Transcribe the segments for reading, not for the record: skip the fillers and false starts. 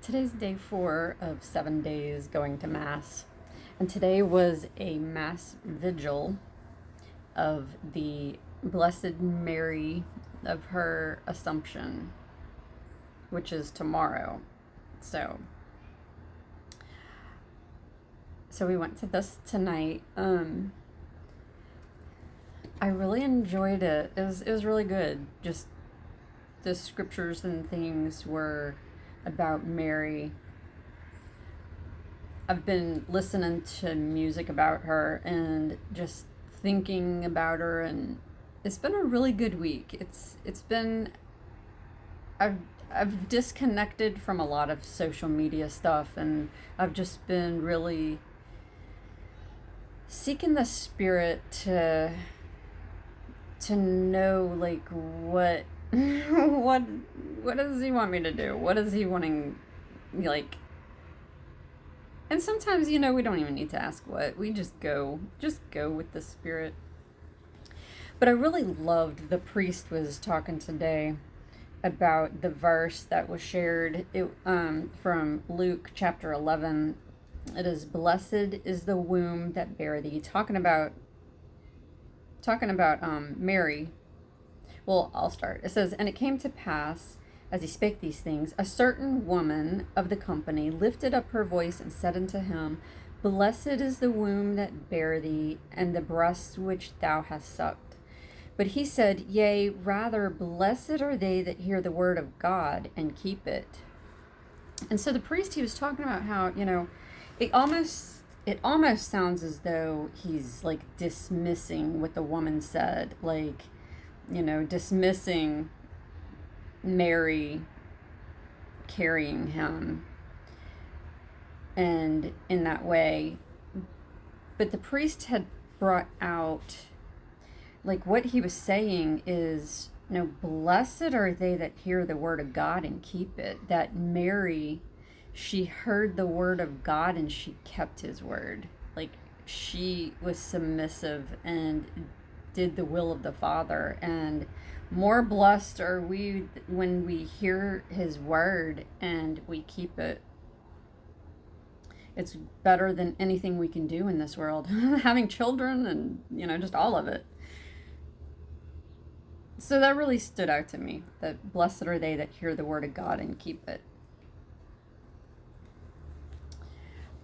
Today's day 4 of 7 days going to Mass. And today was a Mass Vigil of the Blessed Mary of her Assumption, which is tomorrow. So we went to this tonight. I really enjoyed it. It was really good. Just the scriptures and things were about Mary. I've been listening to music about her and just thinking about her, and it's been a really good week. It's been I've disconnected from a lot of social media stuff, and I've just been really seeking the Spirit to know, like, what what does he want me to do? What is he wanting, like? And sometimes, we don't even need to ask what. We just go with the Spirit. But I really loved the priest was talking today about the verse that was shared from Luke chapter 11. It is, "Blessed is the womb that bare thee," talking about Mary. Well, I'll start. It says, "And it came to pass, as he spake these things, a certain woman of the company lifted up her voice and said unto him, Blessed is the womb that bare thee, and the breasts which thou hast sucked. But he said, Yea, rather, blessed are they that hear the word of God and keep it." And so the priest, he was talking about how, it almost sounds as though he's like dismissing what the woman said, like, dismissing Mary carrying him, and in that way. But the priest had brought out, like, what he was saying is, blessed are they that hear the word of God and keep it. That Mary, she heard the word of God and she kept his word. Like, she was submissive and did the will of the Father. And more blessed are we when we hear his word and we keep it. It's better than anything we can do in this world. Having children and, just all of it. So that really stood out to me, that blessed are they that hear the word of God and keep it.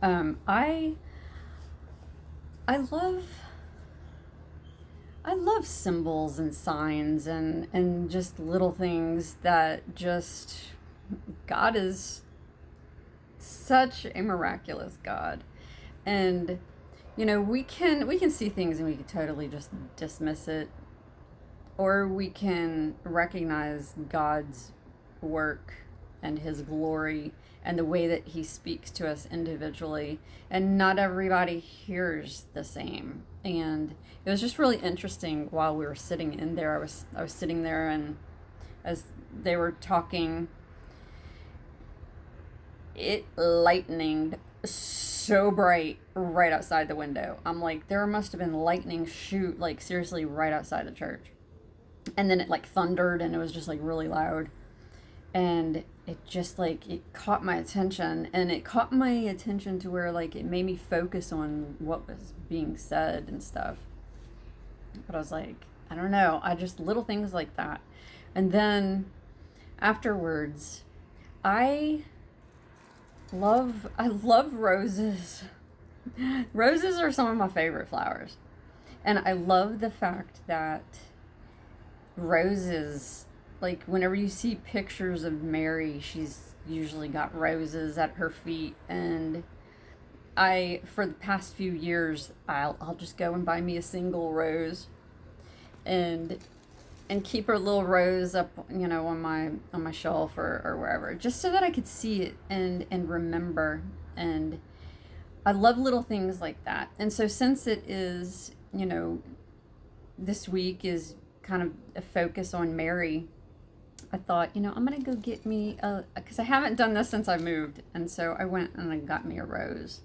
I love symbols and signs and just little things that just, God is such a miraculous God. And, we can see things and we can totally just dismiss it. Or we can recognize God's work and his glory and the way that he speaks to us individually. And not everybody hears the same. And it was just really interesting while we were sitting in there. I was sitting there, and as they were talking, it lightninged so bright right outside the window. I'm like, there must have been lightning shoot, like, seriously, right outside the church. And then it, like, thundered, and it was just, like, really loud. And it just, like, it caught my attention. And it caught my attention to where, like, it made me focus on what was being said and stuff. But I was like, I don't know. I just, little things like that. And then afterwards, I love roses. Roses are some of my favorite flowers. And I love the fact that roses, like, whenever you see pictures of Mary, she's usually got roses at her feet. And for the past few years, I'll just go and buy me a single rose and keep her little rose up, on my shelf or wherever, just so that I could see it and remember. And I love little things like that. And so since it is, this week is kind of a focus on Mary, I thought, I'm going to go get me because I haven't done this since I moved. And so I went and I got me a rose,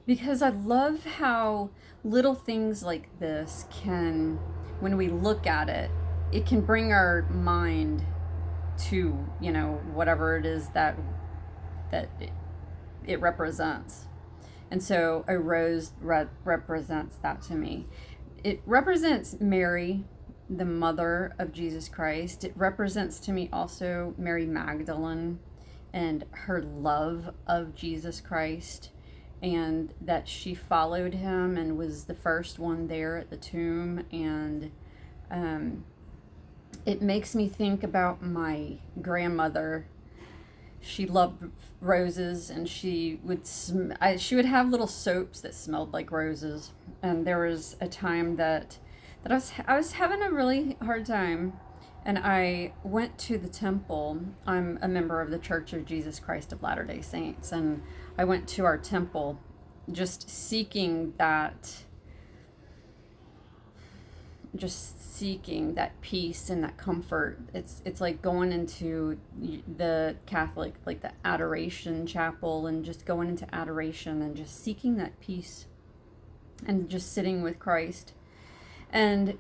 because I love how little things like this can, when we look at it, it can bring our mind to, whatever it is that it represents. And so a rose represents that to me. It represents Mary, the mother of Jesus Christ. It represents to me also Mary Magdalene and her love of Jesus Christ, and that she followed him and was the first one there at the tomb. And it makes me think about my grandmother. She loved roses, and she would she would have little soaps that smelled like roses. And there was a time that I was having a really hard time, and I went to the temple. I'm a member of the Church of Jesus Christ of Latter-day Saints, and I went to our temple just seeking that peace and that comfort. It's like going into the Catholic, like the adoration chapel, and just going into adoration and just seeking that peace and just sitting with Christ. And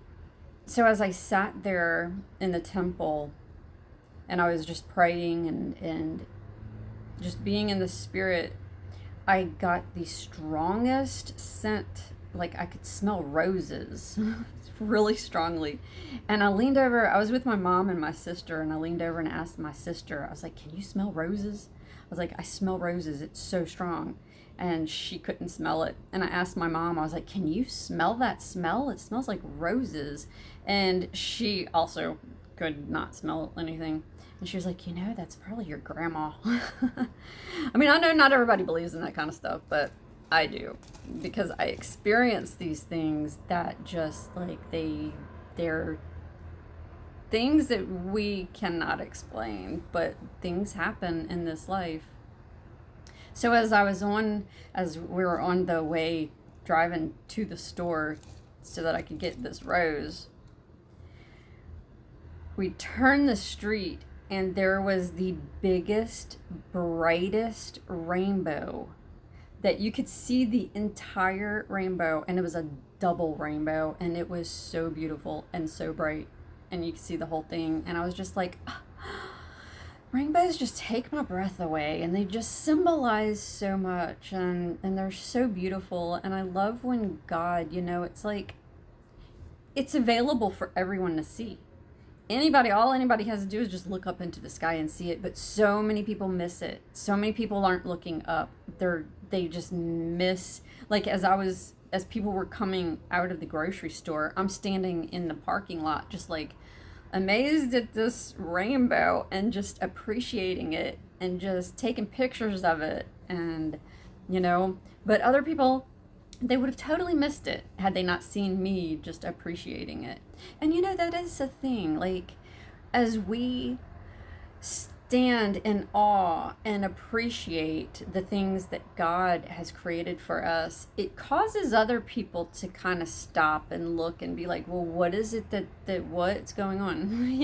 so as I sat there in the temple and I was just praying and just being in the Spirit, I got the strongest scent. Like, I could smell roses really strongly. And I leaned over, I was with my mom and my sister, and I leaned over and asked my sister, I was like, can you smell roses? I was like, I smell roses, it's so strong. And she couldn't smell it. And I asked my mom, I was like, can you smell that smell? It smells like roses. And she also could not smell anything. And she was like, that's probably your grandma. I mean, I know not everybody believes in that kind of stuff, but I do, because I experience these things that just like they're things that we cannot explain, but things happen in this life. So as we were on the way driving to the store so that I could get this rose, we turned the street and there was the biggest, brightest rainbow that you could see the entire rainbow, and it was a double rainbow, and it was so beautiful and so bright, and you could see the whole thing. And I was just like, rainbows just take my breath away, and they just symbolize so much, and they're so beautiful. And I love when God, it's like it's available for everyone to see. All anybody has to do is just look up into the sky and see it. But so many people miss it. So many people aren't looking up. They just miss, like, as people were coming out of the grocery store, I'm standing in the parking lot just like amazed at this rainbow and just appreciating it and just taking pictures of it. And but other people, they would have totally missed it had they not seen me just appreciating it. And that is a thing. Like, as we stand in awe and appreciate the things that God has created for us, it causes other people to kind of stop and look and be like, well, what is it that what's going on?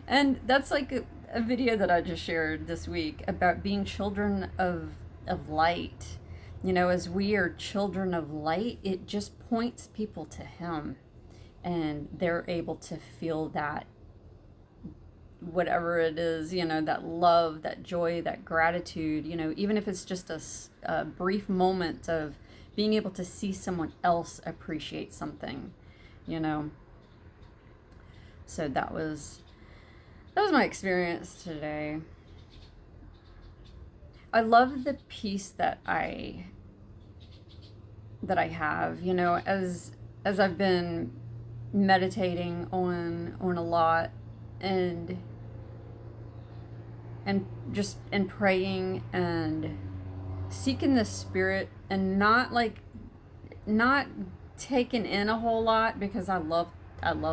And that's like a video that I just shared this week about being children of light. As we are children of light, it just points people to Him, and they're able to feel that, whatever it is, that love, that joy, that gratitude, even if it's just a brief moment of being able to see someone else appreciate something, So that was my experience today. I love the peace that I have, as I've been meditating on a lot and just praying and seeking the Spirit, and not taking in a whole lot, because I love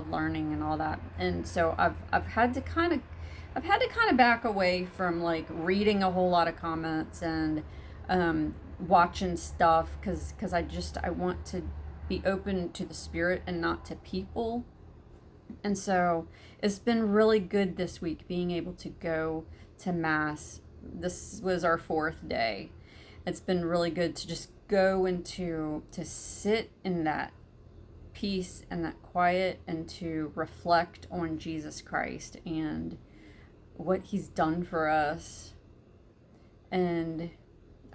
learning and all that. And so I've had to kind of back away from like reading a whole lot of comments and watching stuff, because I want to be open to the Spirit and not to people. And so it's been really good this week being able to go to Mass. This was our 4th day. It's been really good to just go to sit in that peace and that quiet, and to reflect on Jesus Christ and what He's done for us. and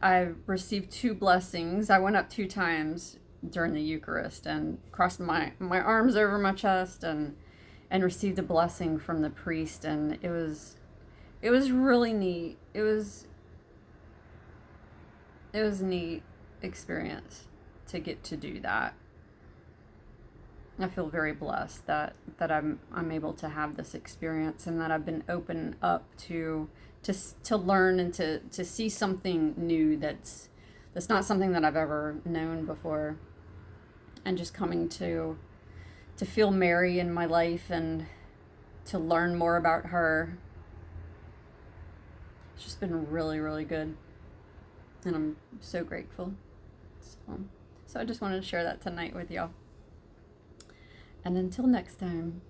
I received two blessings. I went up two times during the Eucharist and crossed my arms over my chest and received a blessing from the priest, and it was really neat. It was a neat experience to get to do that. I feel very blessed that I'm able to have this experience, and that I've been open up to learn and to see something new that's not something that I've ever known before, and just coming to feel Mary in my life and to learn more about her. It's just been really, really good, and I'm so grateful. So I just wanted to share that tonight with y'all. And until next time.